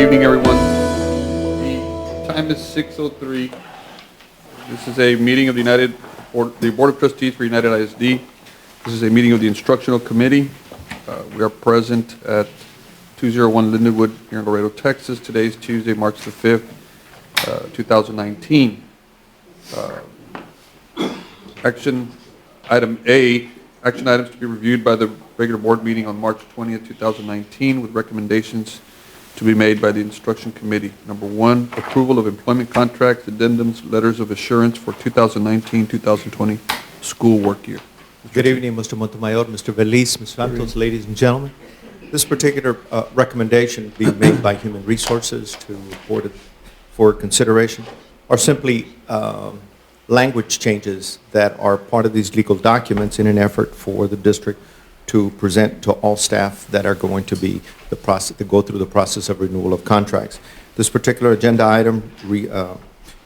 evening, everyone. The time is 6:03. This is a meeting of the Board of Trustees for United ISD. This is a meeting of the Instructional Committee. We are present at 201 Lindenwood here in Laredo, Texas. Today is Tuesday, March the 5th, 2019. Action item A, action items to be reviewed by the regular board meeting on March 20th, 2019, with recommendations to be made by the Instruction Committee. Number one, approval of employment contracts, addendums, letters of assurance for 2019-2020 school work year. Good evening, Mr. Montemayor, Mr. Veliz, Ms. Santos, ladies and gentlemen. This particular recommendation being made by Human Resources to the board for consideration are simply language changes that are part of these legal documents in an effort for the district to present to all staff that are going to be the process, to go through the process of renewal of contracts. This particular agenda item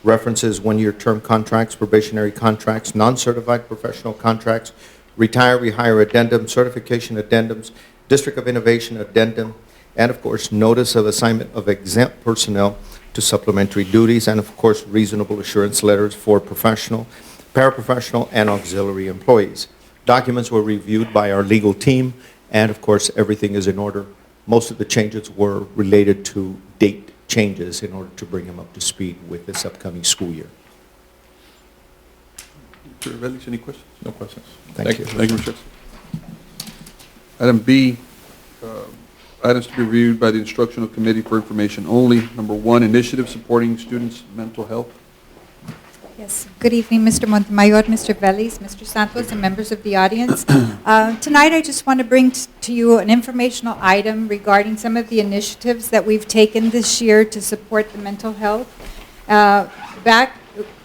references one-year term contracts, probationary contracts, non-certified professional contracts, retire, rehire addendum, certification addendums, District of Innovation addendum, and of course, notice of assignment of exempt personnel to supplementary duties, and of course, reasonable assurance letters for professional, paraprofessional, and auxiliary employees. Documents were reviewed by our legal team, and of course, everything is in order. Most of the changes were related to date changes in order to bring them up to speed with this upcoming school year. Mr. Veliz, any questions? No questions. Thank you. Thank you, Mr. Item B, items to be reviewed by the Instructional Committee for information only. Number one, initiative supporting students' mental health. Yes. Good evening, Mr. Montemayor, Mr. Veliz, Mr. Santos, and members of the audience. Tonight, I just want to bring to you an informational item regarding some of the initiatives that we've taken this year to support the mental health. Back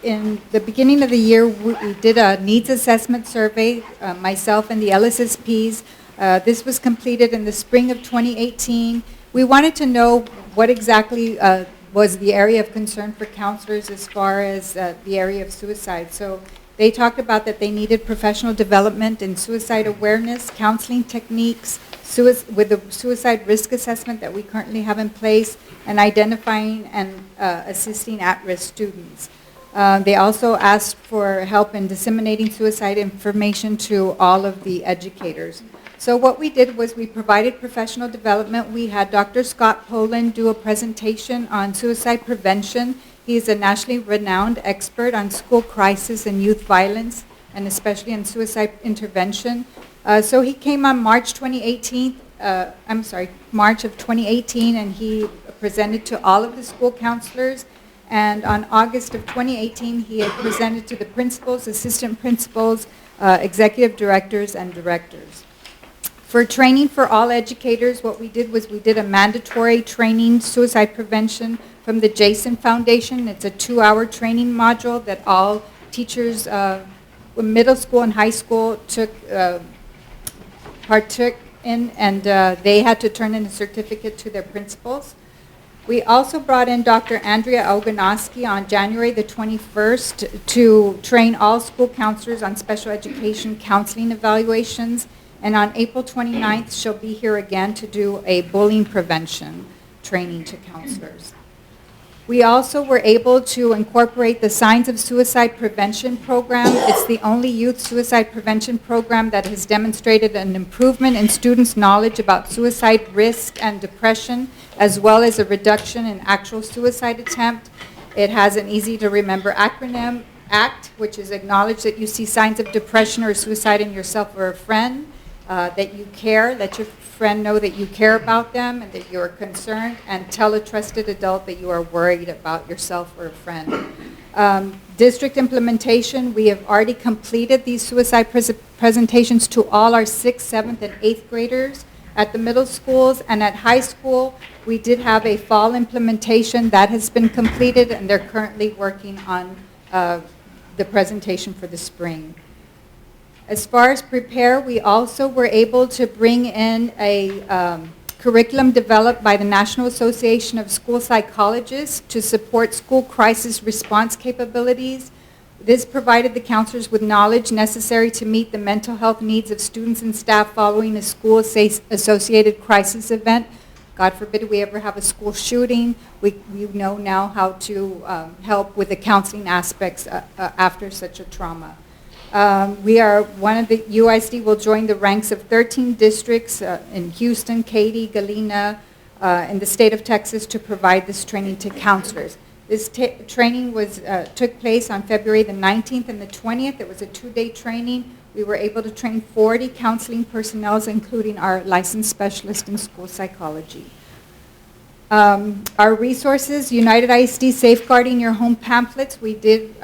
in the beginning of the year, we did a needs assessment survey, myself and the LSSPs. This was completed in the spring of 2018. We wanted to know what exactly was the area of concern for counselors as far as the area of suicide. So they talked about that they needed professional development in suicide awareness, counseling techniques, with the suicide risk assessment that we currently have in place, and identifying and assisting at-risk students. They also asked for help in disseminating suicide information to all of the educators. So what we did was we provided professional development. We had Dr. Scott Poland do a presentation on suicide prevention. He is a nationally renowned expert on school crisis and youth violence, and especially in suicide intervention. So he came on March of 2018, and he presented to all of the school counselors. And on August of 2018, he had presented to the principals, assistant principals, executive directors, and directors. For training for all educators, what we did was we did a mandatory training, suicide prevention, from the Jason Foundation. It's a 2-hour training module that all teachers, middle school and high school, partook in, and they had to turn in a certificate to their principals. We also brought in Dr. Andrea Oganoski on January the 21st to train all school counselors on special education counseling evaluations. And on April 29th, she'll be here again to do a bullying prevention training to counselors. We also were able to incorporate the Signs of Suicide Prevention program. It's the only youth suicide prevention program that has demonstrated an improvement in students' knowledge about suicide risk and depression, as well as a reduction in actual suicide attempt. It has an easy-to-remember acronym, ACT, which is acknowledge that you see signs of depression or suicide in yourself or a friend. That you care, let your friend know that you care about them and that you are concerned, and tell a trusted adult that you are worried about yourself or a friend. District implementation, we have already completed these suicide presentations to all our 6th, 7th, and 8th graders at the middle schools, and at high school, we did have a fall implementation that has been completed, and they're currently working on the presentation for the spring. As far as prepare, we also were able to bring in a curriculum developed by the National Association of School Psychologists to support school crisis response capabilities. This provided the counselors with knowledge necessary to meet the mental health needs of students and staff following a school-associated crisis event. God forbid we ever have a school shooting, we know now how to help with the counseling aspects after such a trauma. We are one of the, UISD will join the ranks of 13 districts in Houston, Katy, Galena, in the state of Texas to provide this training to counselors. This training took place on February the 19th and the 20th. It was a 2-day training. We were able to train 40 counseling personnel, including our licensed specialist in school psychology. Our resources, United ISD Safeguarding Your Home pamphlets. We did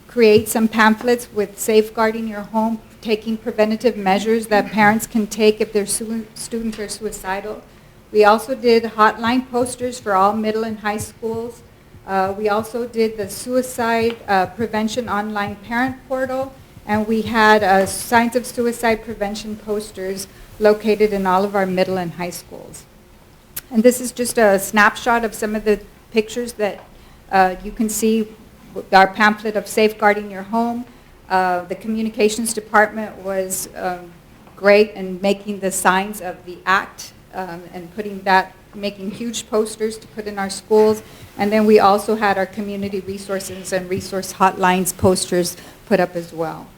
create some pamphlets with Safeguarding Your Home, taking preventative measures that parents can take if their students are suicidal. We also did hotline posters for all middle and high schools. We also did the suicide prevention online parent portal, and we had signs of suicide prevention posters located in all of our middle and high schools. And this is just a snapshot of some of the pictures that you can see, our pamphlet of Safeguarding Your Home. The communications department was great in making the signs of the act and making huge posters to put in our schools. And then we also had our community resources and resource hotlines posters put up as well.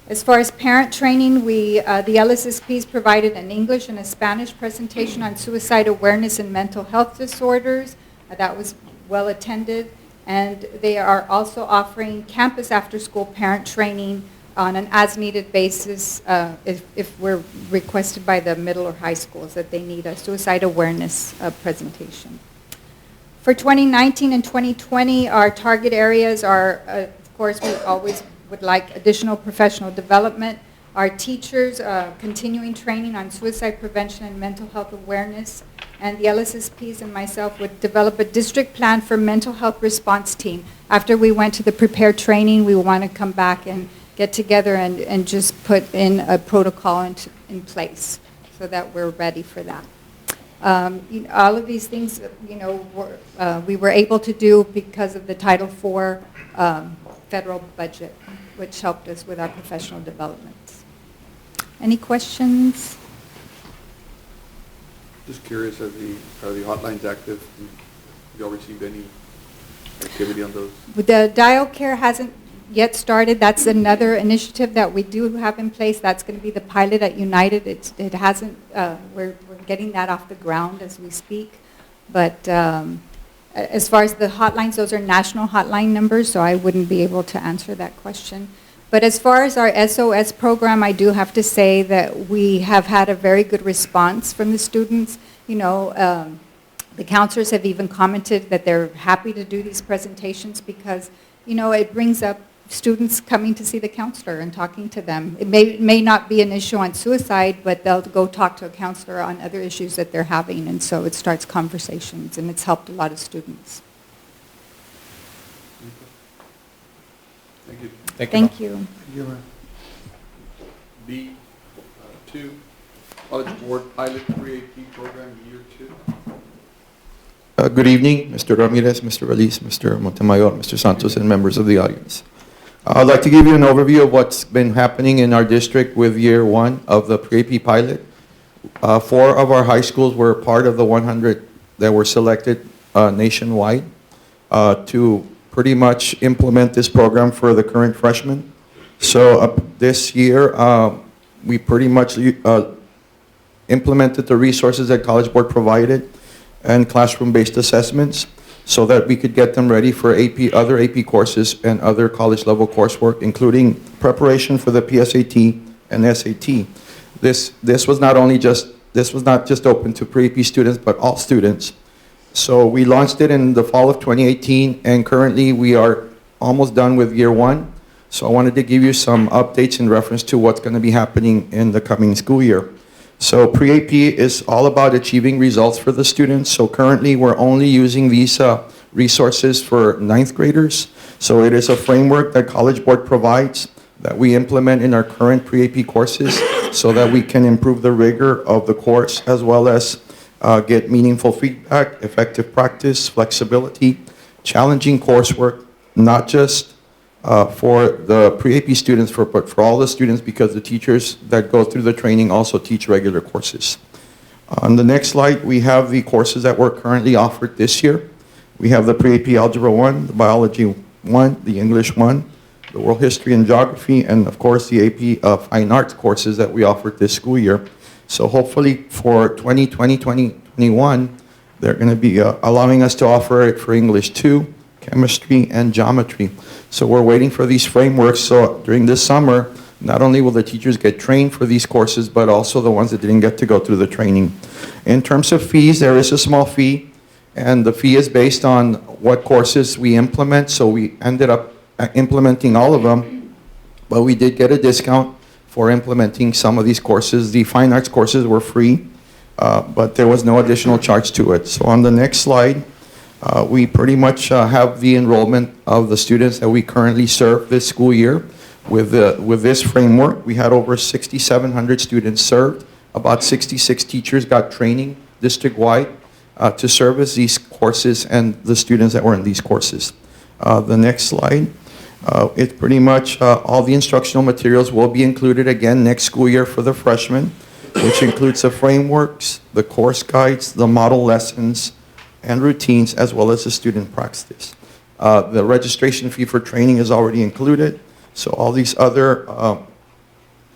As far as parent training, the LSSPs provided an English and a Spanish presentation on suicide awareness and mental health disorders. That was well attended. And they are also offering campus after-school parent training on an as-needed basis if we're requested by the middle or high schools that they need a suicide awareness presentation. For 2019 and 2020, our target areas are, of course, we always would like additional professional development. Our teachers, continuing training on suicide prevention and mental health awareness, and the LSSPs and myself would develop a district plan for mental health response team. After we went to the prepared training, we want to come back and get together and just put in a protocol in place so that we're ready for that. All of these things, we were able to do because of the Title IV federal budget, which helped us with our professional development. Any questions? Just curious, are the hotlines active? Have y'all received any activity on those? The Dial Care hasn't yet started. That's another initiative that we do have in place. That's going to be the pilot at United. It hasn't, we're getting that off the ground as we speak. But as far as the hotlines, those are national hotline numbers, so I wouldn't be able to answer that question. But as far as our SOS program, I do have to say that we have had a very good response from the students. The counselors have even commented that they're happy to do these presentations because, it brings up students coming to see the counselor and talking to them. It may not be an issue on suicide, but they'll go talk to a counselor on other issues that they're having, and so it starts conversations, and it's helped a lot of students. Thank you. Thank you. B2, College Board Pilot 3AP Program Year 2. Good evening, Mr. Ramirez, Mr. Veliz, Mr. Montemayor, Mr. Santos, and members of the audience. I'd like to give you an overview of what's been happening in our district with Year 1 of the pre-AP pilot. 4 of our high schools were part of the 100 that were selected nationwide to pretty much implement this program for the current freshmen. So this year, we pretty much implemented the resources that College Board provided and classroom-based assessments so that we could get them ready for other AP courses and other college-level coursework, including preparation for the PSAT and SAT. This was not just open to pre-AP students, but all students. So we launched it in the fall of 2018, and currently we are almost done with Year 1. So I wanted to give you some updates in reference to what's going to be happening in the coming school year. So pre-AP is all about achieving results for the students. So currently we're only using these resources for 9th graders. So it is a framework that College Board provides that we implement in our current pre-AP courses so that we can improve the rigor of the course as well as get meaningful feedback, effective practice, flexibility, challenging coursework, not just for the pre-AP students, but for all the students, because the teachers that go through the training also teach regular courses. On the next slide, we have the courses that were currently offered this year. We have the Pre-AP Algebra 1, the Biology 1, the English 1, the World History and Geography, and of course the AP Fine Arts courses that we offered this school year. So hopefully for 2020-2021, they're going to be allowing us to offer it for English 2, Chemistry, and Geometry. So we're waiting for these frameworks. So during this summer, not only will the teachers get trained for these courses, but also the ones that didn't get to go through the training. In terms of fees, there is a small fee, and the fee is based on what courses we implement. So we ended up implementing all of them, but we did get a discount for implementing some of these courses. The fine arts courses were free, but there was no additional charge to it. So on the next slide, we pretty much have the enrollment of the students that we currently serve this school year. With this framework, we had over 6,700 students served. About 66 teachers got training district-wide to service these courses and the students that were in these courses. The next slide. It's pretty much all the instructional materials will be included again next school year for the freshmen, which includes the frameworks, the course guides, the model lessons, and routines, as well as the student practice. The registration fee for training is already included, so all these other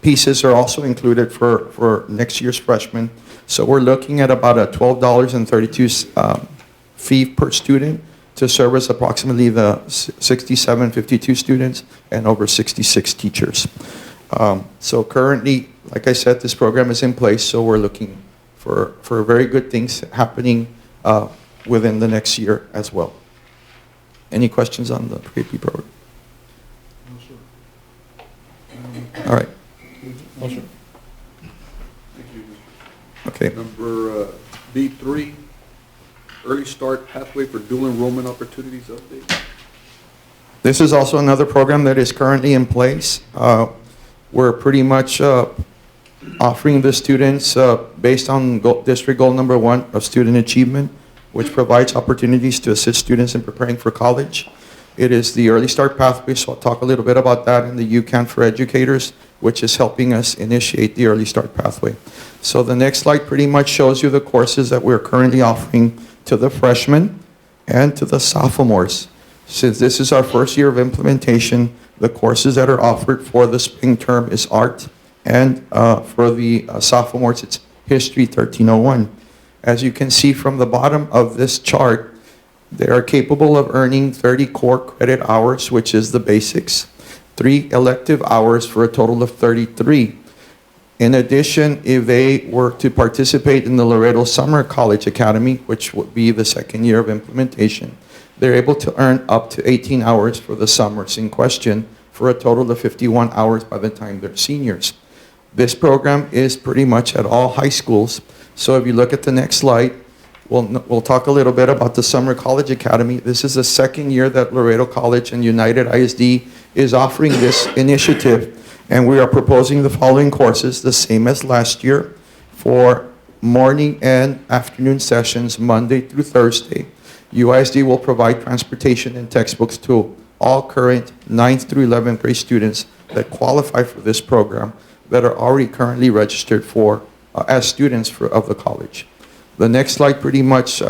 pieces are also included for next year's freshmen. So we're looking at about a $12.32 fee per student to service approximately the 6752 students and over 66 teachers. So currently, like I said, this program is in place, so we're looking for very good things happening within the next year as well. Any questions on the pre-AP program? No, sir. All right. No, sir. Thank you. Okay. Number B3, Early Start Pathway for Dual Enrollment Opportunities update. This is also another program that is currently in place. We're pretty much offering the students based on district goal number 1 of student achievement, which provides opportunities to assist students in preparing for college. It is the Early Start Pathway, so I'll talk a little bit about that in the UCAN for Educators, which is helping us initiate the Early Start Pathway. So the next slide pretty much shows you the courses that we're currently offering to the freshmen and to the sophomores. Since this is our first year of implementation, the courses that are offered for the spring term is art, and for the sophomores, it's History 1301. As you can see from the bottom of this chart, they are capable of earning 30 core credit hours, which is the basics, 3 elective hours for a total of 33. In addition, if they were to participate in the Laredo Summer College Academy, which would be the second year of implementation, they're able to earn up to 18 hours for the summers in question for a total of 51 hours by the time they're seniors. This program is pretty much at all high schools. So if you look at the next slide, we'll talk a little bit about the Summer College Academy. This is the second year that Laredo College and United ISD is offering this initiative, and we are proposing the following courses, the same as last year, for morning and afternoon sessions, Monday through Thursday. UISD will provide transportation and textbooks to all current 9th through 11th grade students that qualify for this program that are already currently registered for as students of the college. The next slide pretty much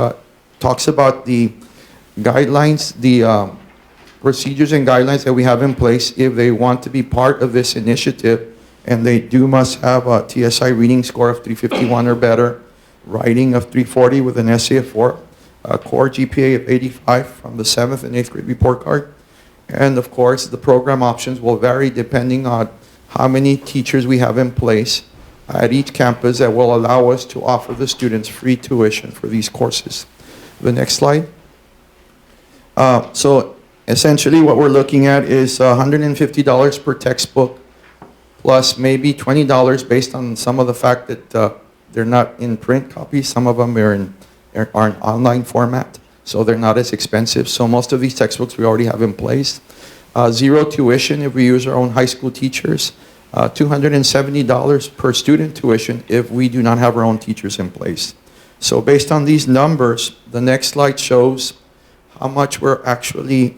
talks about the guidelines, the procedures and guidelines that we have in place if they want to be part of this initiative, and they must have a TSI reading score of 351 or better, writing of 340 with an essay of 4, a core GPA of 85 from the 7th and 8th grade report card, and of course the program options will vary depending on how many teachers we have in place at each campus that will allow us to offer the students free tuition for these courses. The next slide. So essentially what we're looking at is $150 per textbook plus maybe $20 based on some of the fact that they're not in print copies. Some of them are in online format, so they're not as expensive. So most of these textbooks we already have in place. Zero tuition if we use our own high school teachers. $270 per student tuition if we do not have our own teachers in place. So based on these numbers, the next slide shows how much we're actually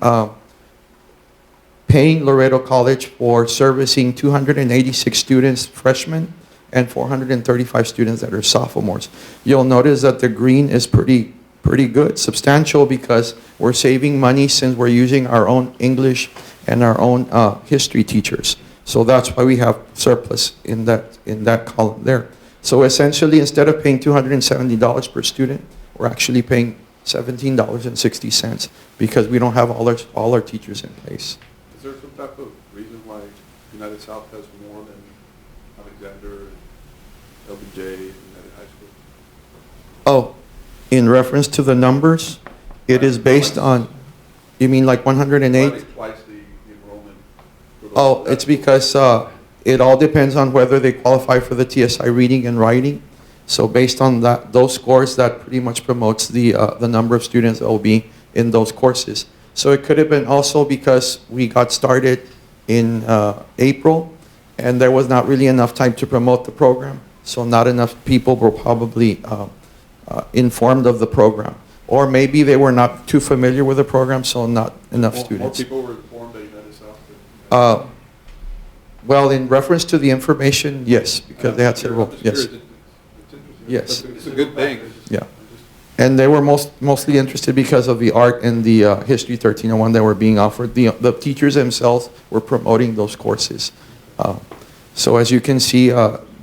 paying Laredo College for servicing 286 students, freshmen, and 435 students that are sophomores. You'll notice that the green is pretty good, substantial, because we're saving money since we're using our own English and our own history teachers. So that's why we have surplus in that column there. So essentially, instead of paying $270 per student, we're actually paying $17.60 because we don't have all our teachers in place. Is there some type of reason why United South has more than Alexander, LBJ, United High School? Oh, in reference to the numbers, it is based on, you mean like 108? Twice the enrollment. for those- Oh, it's because it all depends on whether they qualify for the TSI reading and writing. So based on that, those scores, that pretty much promotes the number of students that will be in those courses. So it could have been also because we got started in April, and there was not really enough time to promote the program. So not enough people were probably informed of the program. Or maybe they were not too familiar with the program, so not enough More students. people were informed at United South than- Well, in reference to the information, yes, because they had several, I'm just yes. curious. It's interesting. Yes. It's a good thing. Yeah. And they were mostly interested because of the art and the History 1301 that were being offered. The teachers themselves were promoting those courses. So as you can see,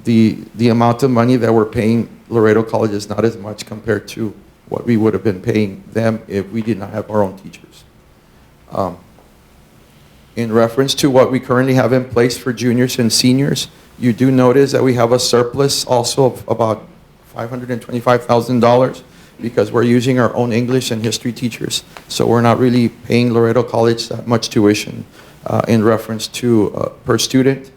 the amount of money that we're paying Laredo College is not as much compared to what we would have been paying them if we did not have our own teachers. In reference to what we currently have in place for juniors and seniors, you do notice that we have a surplus also of about $525,000 because we're using our own English and history teachers. So we're not really paying Laredo College that much tuition in reference to per student.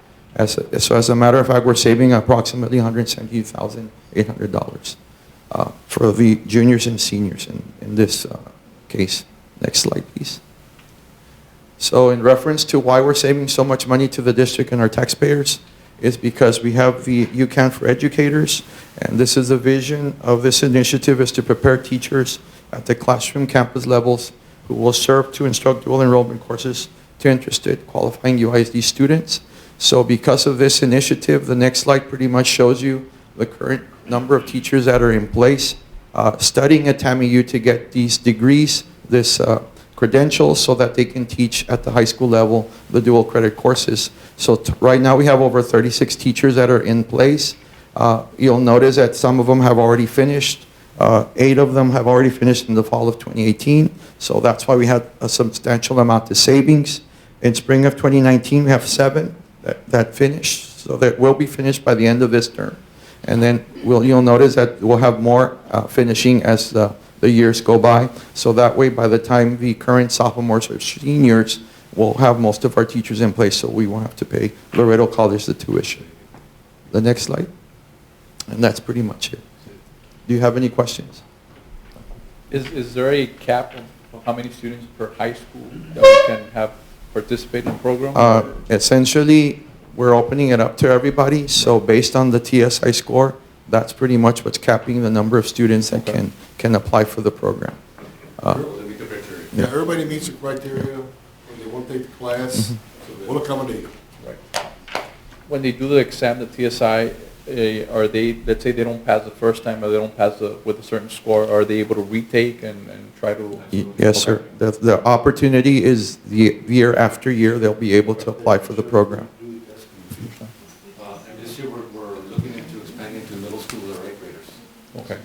So as a matter of fact, we're saving approximately $170,800 for the juniors and seniors in this case. Next slide, please. So in reference to why we're saving so much money to the district and our taxpayers is because we have the UCAN for Educators, and this is the vision of this initiative is to prepare teachers at the classroom campus levels who will serve to instruct dual enrollment courses to interested qualifying UISD students. So because of this initiative, the next slide pretty much shows you the current number of teachers that are in place studying at TAMIU to get these degrees, this credentials, so that they can teach at the high school level the dual credit courses. So right now we have over 36 teachers that are in place. You'll notice that some of them have already finished. 8 of them have already finished in the fall of 2018. So that's why we had a substantial amount of savings. In spring of 2019, we have 7 that finished. So that will be finished by the end of this term. And then you'll notice that we'll have more finishing as the years go by. So that way, by the time the current sophomores or seniors, we'll have most of our teachers in place, so we won't have to pay Laredo College the tuition. The next slide. And that's pretty much it. Do you have any questions? Is there a cap of how many students per high school that we can have participate in the program? Essentially, we're opening it up to everybody, so based on the TSI score, that's pretty much what's capping the number of students that can apply for the program. Yeah, everybody meets the criteria, when they won't take the class, we'll accommodate them. Right. When they do the exam, the TSI, are they, let's say they don't pass the first time or they don't pass with a certain score, are they able to retake and try to? Yes, sir. The opportunity is year after year, they'll be able to apply for the program. And this year, we're looking into expanding to middle school or 8th graders. Okay.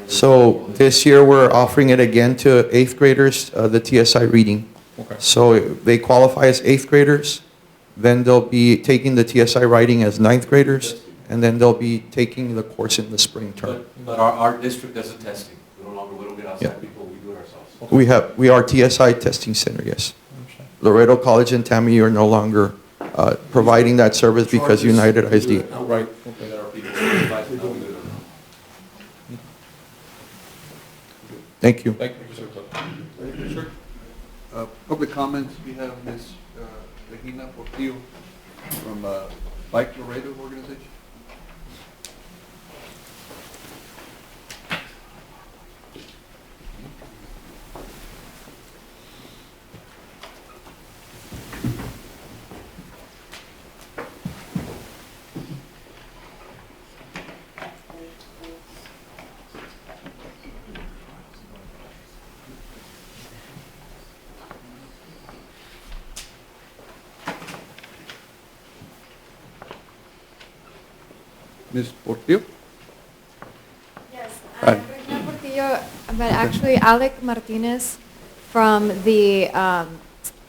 So this year, we're offering it again to 8th graders, the TSI reading. Okay. So they qualify as 8th graders, then they'll be taking the TSI writing as 9th graders, and then they'll be taking the course in the spring term. But our district does the testing. We don't get outside Yeah. people, we do it ourselves. We are TSI testing center, yes. Loreto College and TAMIU are no longer providing that service because United ISD. Right. We Okay. got our people certified, and we do it. Thank you. Thank you, Mr. Clerk. Public comments, we have Ms. Regina Portillo from Bike Laredo organization. Ms. Portillo? Yes, Hi. I'm Regina Portillo, but actually Alec Martinez from the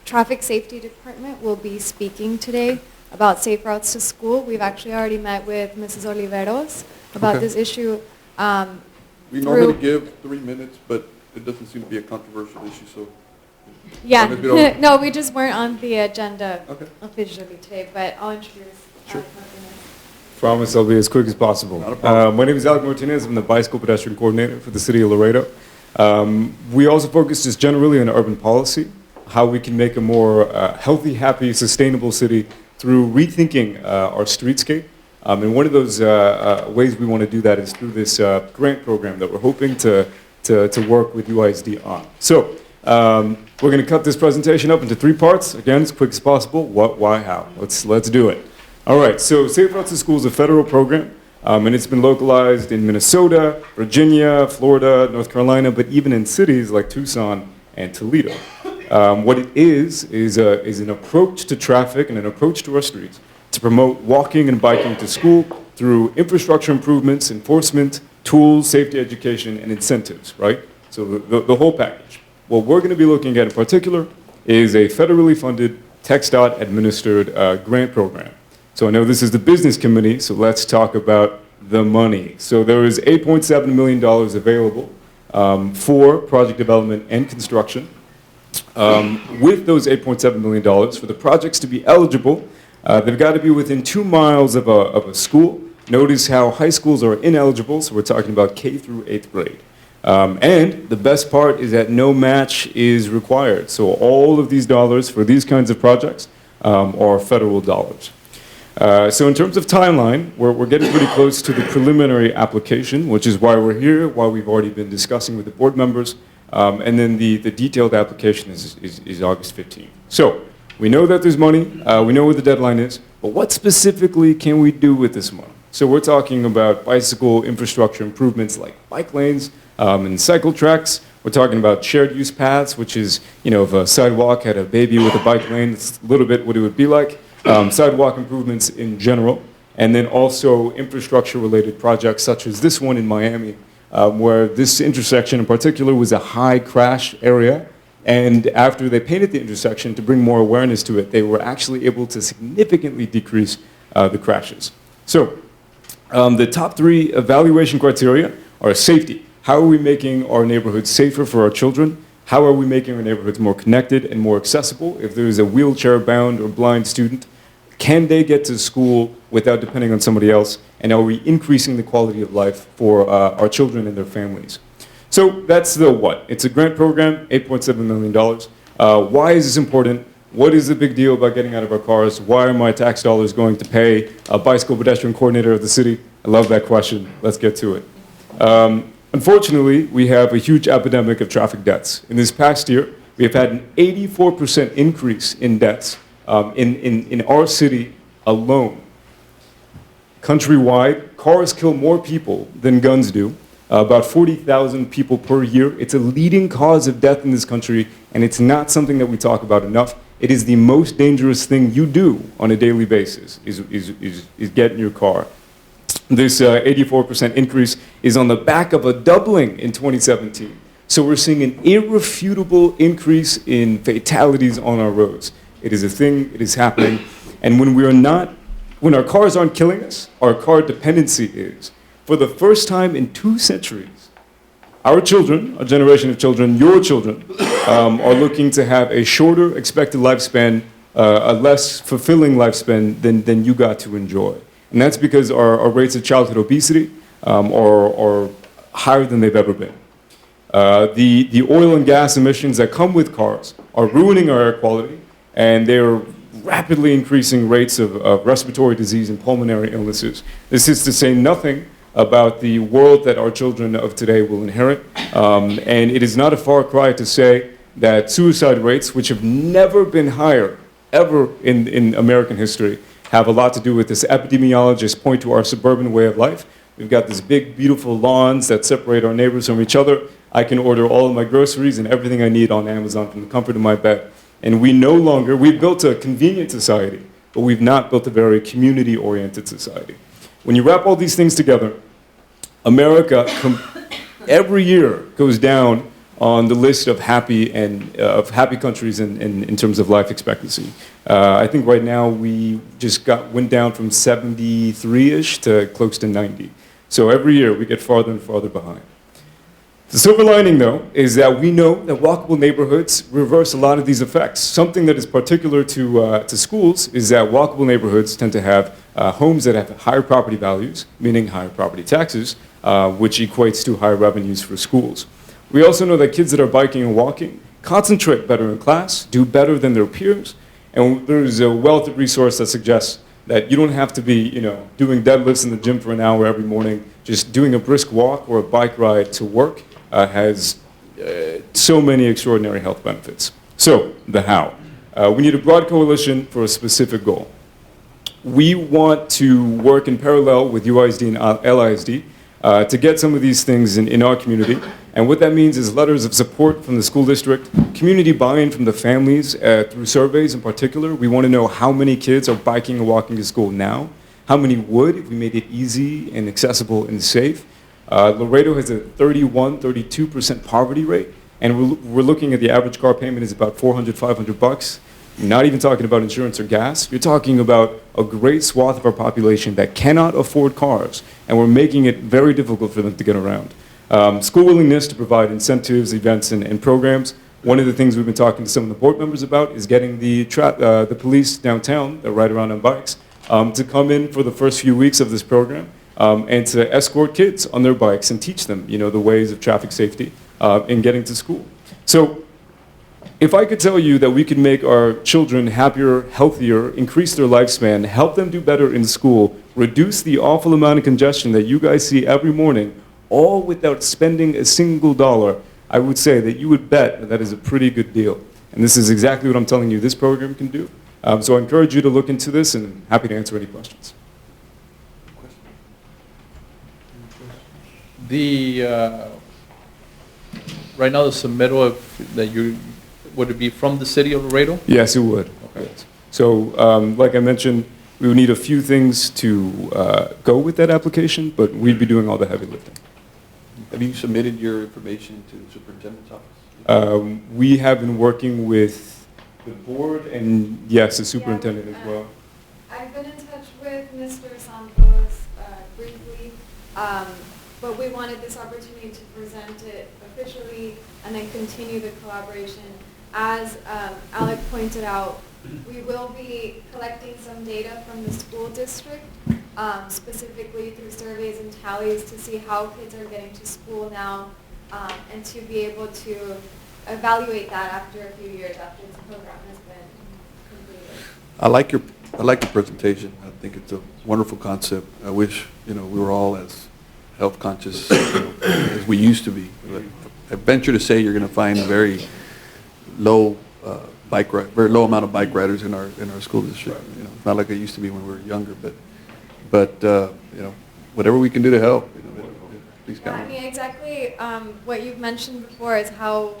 Traffic Safety Department will be speaking today about safe routes to school. We've actually already met with Mrs. Oliveros about Okay. this issue. We normally through- give 3 minutes, but it doesn't seem to be a controversial issue, so. Yeah, Long as we don't- no, we just weren't on the agenda Okay. officially today, but I'll introduce Sure. Alec Martinez. Promise I'll be as quick as possible. Not a problem. My name is Alec Martinez. I'm the bicycle pedestrian coordinator for the city of Laredo. We also focus just generally on urban policy, how we can make a more healthy, happy, sustainable city through rethinking our streetscape. And one of those ways we want to do that is through this grant program that we're hoping to work with UISD on. So we're going to cut this presentation up into 3 parts. Again, as quick as possible. What, why, how? Let's do it. All right, so Safe Routes to School is a federal program, and it's been localized in Minnesota, Virginia, Florida, North Carolina, but even in cities like Tucson and Toledo. What it is an approach to traffic and an approach to our streets to promote walking and biking to school through infrastructure improvements, enforcement, tools, safety education, and incentives, right? So the whole package. What we're going to be looking at in particular is a federally funded, TxDOT administered grant program. So I know this is the business committee, so let's talk about the money. So there is $8.7 million available for project development and construction. With those $8.7 million, for the projects to be eligible, they've got to be within 2 miles of a school. Notice how high schools are ineligible, so we're talking about K through 8th grade. And the best part is that no match is required. So all of these dollars for these kinds of projects are federal dollars. So in terms of timeline, we're getting pretty close to the preliminary application, which is why we're here, why we've already been discussing with the board members. And then the detailed application is August 15th. So we know that there's money, we know what the deadline is, but what specifically can we do with this money? So we're talking about bicycle infrastructure improvements like bike lanes and cycle tracks. We're talking about shared use paths, which is, you know, if a sidewalk had a baby with a bike lane, it's a little bit what it would be like. Sidewalk improvements in general, and then also infrastructure-related projects such as this one in Miami, where this intersection in particular was a high crash area, and after they painted the intersection to bring more awareness to it, they were actually able to significantly decrease the crashes. So the top 3 evaluation criteria are safety. How are we making our neighborhoods safer for our children? How are we making our neighborhoods more connected and more accessible? If there is a wheelchair-bound or blind student, can they get to school without depending on somebody else? And are we increasing the quality of life for our children and their families? So that's the what. It's a grant program, $8.7 million. Why is this important? What is the big deal about getting out of our cars? Why are my tax dollars going to pay a bicycle pedestrian coordinator of the city? I love that question. Let's get to it. Unfortunately, we have a huge epidemic of traffic deaths. In this past year, we have had an 84% increase in deaths in our city alone. Countrywide, cars kill more people than guns do, about 40,000 people per year. It's a leading cause of death in this country, and it's not something that we talk about enough. It is the most dangerous thing you do on a daily basis, is get in your car. This 84% increase is on the back of a doubling in 2017. So we're seeing an irrefutable increase in fatalities on our roads. It is a thing, it is happening. And when our cars aren't killing us, our car dependency is. For the first time in 2 centuries, our children, a generation of children, your children, are looking to have a shorter expected lifespan, a less fulfilling lifespan than you got to enjoy. And that's because our rates of childhood obesity are higher than they've ever been. The oil and gas emissions that come with cars are ruining our air quality, and they're rapidly increasing rates of respiratory disease and pulmonary illnesses. This is to say nothing about the world that our children of today will inherit. And it is not a far cry to say that suicide rates, which have never been higher ever in American history, have a lot to do with this. Epidemiologists point to our suburban way of life. We've got these big, beautiful lawns that separate our neighbors from each other. I can order all of my groceries and everything I need on Amazon from the comfort of my bed. And we've built a convenient society, but we've not built a very community-oriented society. When you wrap all these things together, America every year goes down on the list of happy countries in terms of life expectancy. I think right now we just went down from 73-ish to close to 90. So every year we get farther and farther behind. The silver lining, though, is that we know that walkable neighborhoods reverse a lot of these effects. Something that is particular to schools is that walkable neighborhoods tend to have homes that have higher property values, meaning higher property taxes, which equates to higher revenues for schools. We also know that kids that are biking and walking concentrate better in class, do better than their peers, and there's a wealth of resource that suggests that you don't have to be, doing deadlifts in the gym for an hour every morning. Just doing a brisk walk or a bike ride to work has so many extraordinary health benefits. So, the how. We need a broad coalition for a specific goal. We want to work in parallel with UISD and LISD to get some of these things in our community. And what that means is letters of support from the school district, community buy-in from the families through surveys in particular. We want to know how many kids are biking and walking to school now, how many would if we made it easy and accessible and safe. Laredo has a 32% poverty rate, and we're looking at the average car payment is about $400, $500. You're not even talking about insurance or gas. You're talking about a great swath of our population that cannot afford cars, and we're making it very difficult for them to get around. School willingness to provide incentives, events, and programs. One of the things we've been talking to some of the board members about is getting the police downtown that ride around on bikes to come in for the first few weeks of this program and to escort kids on their bikes and teach them, the ways of traffic safety in getting to school. So if I could tell you that we could make our children happier, healthier, increase their lifespan, help them do better in school, reduce the awful amount of congestion that you guys see every morning, all without spending a single dollar, I would say that you would bet that that is a pretty good deal. And this is exactly what I'm telling you this program can do. So I encourage you to look into this, and I'm happy to answer any questions. Right now the submittal would it be from the city of Laredo? Yes, it would. Okay. Yes. So, like I mentioned, we would need a few things to go with that application, but we'd be doing all the heavy lifting. Have you submitted your information to the superintendent's office? We have been working with the board and, yes, the superintendent as well. I've been in touch with Mr. Santos briefly, but we wanted this opportunity to present it officially and then continue the collaboration. As Alec pointed out, we will be collecting some data from the school district, specifically through surveys and tallies to see how kids are getting to school now, and to be able to evaluate that after a few years after this program has been completed. I like your presentation. I think it's a wonderful concept. I wish, we were all as health conscious as we used to be. But I venture to say you're going to find very low very low amount of bike riders in our school district. It's not like it used to be when we were younger, but whatever we can do to help, please count. I mean, exactly what you've mentioned before is how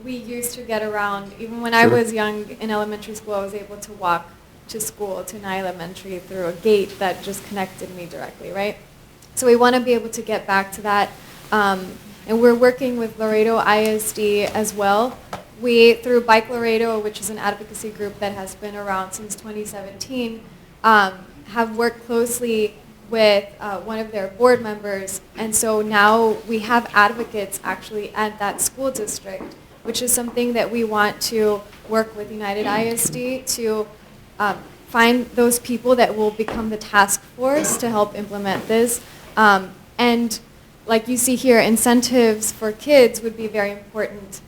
we used to get around. Even when I was young in elementary school, I was able to walk to school, to Nye Elementary, through a gate that just connected me directly, right? So we want to be able to get back to that. And we're working with Laredo ISD as well. We, through Bike Laredo, which is an advocacy group that has been around since 2017, have worked closely with one of their board members. And so now we have advocates actually at that school district, which is something that we want to work with United ISD to find those people that will become the task force to help implement this. And like you see here, incentives for kids would be very important.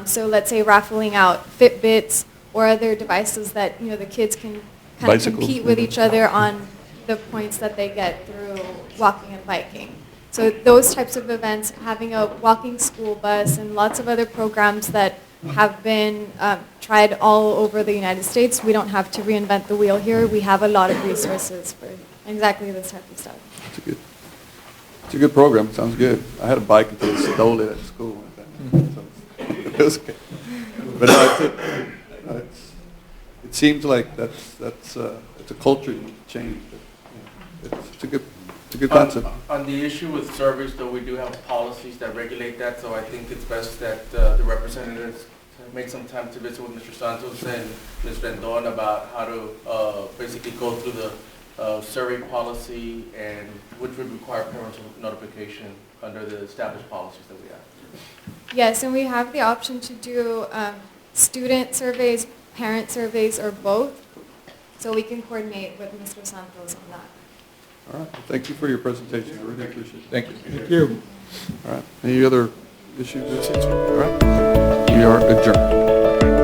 So let's say raffling out Fitbits or other devices that the kids can kind of compete with each other on the points that they get through walking and biking. So those types of events, having a walking school bus and lots of other programs that have been tried all over the United States. We don't have to reinvent the wheel here. We have a lot of resources for exactly this type of stuff. It's a good program. Sounds good. I had a bike until they stole it at school. It was good. But it seems like it's a culture change. it's a good concept. On the issue with surveys, though, we do have policies that regulate that, so I think it's best that the representatives make some time to visit with Mr. Santos and Ms. Rendon about how to basically go through the survey policy, and which would require parental notification under the established policies that we have. Yes, and we have the option to do student surveys, parent surveys, or both, so we can coordinate with Mr. Santos on that. All right, well, thank you for your presentation, I really appreciate it. Thank you. Thank you. All right, any other issues? All right, we are adjourned.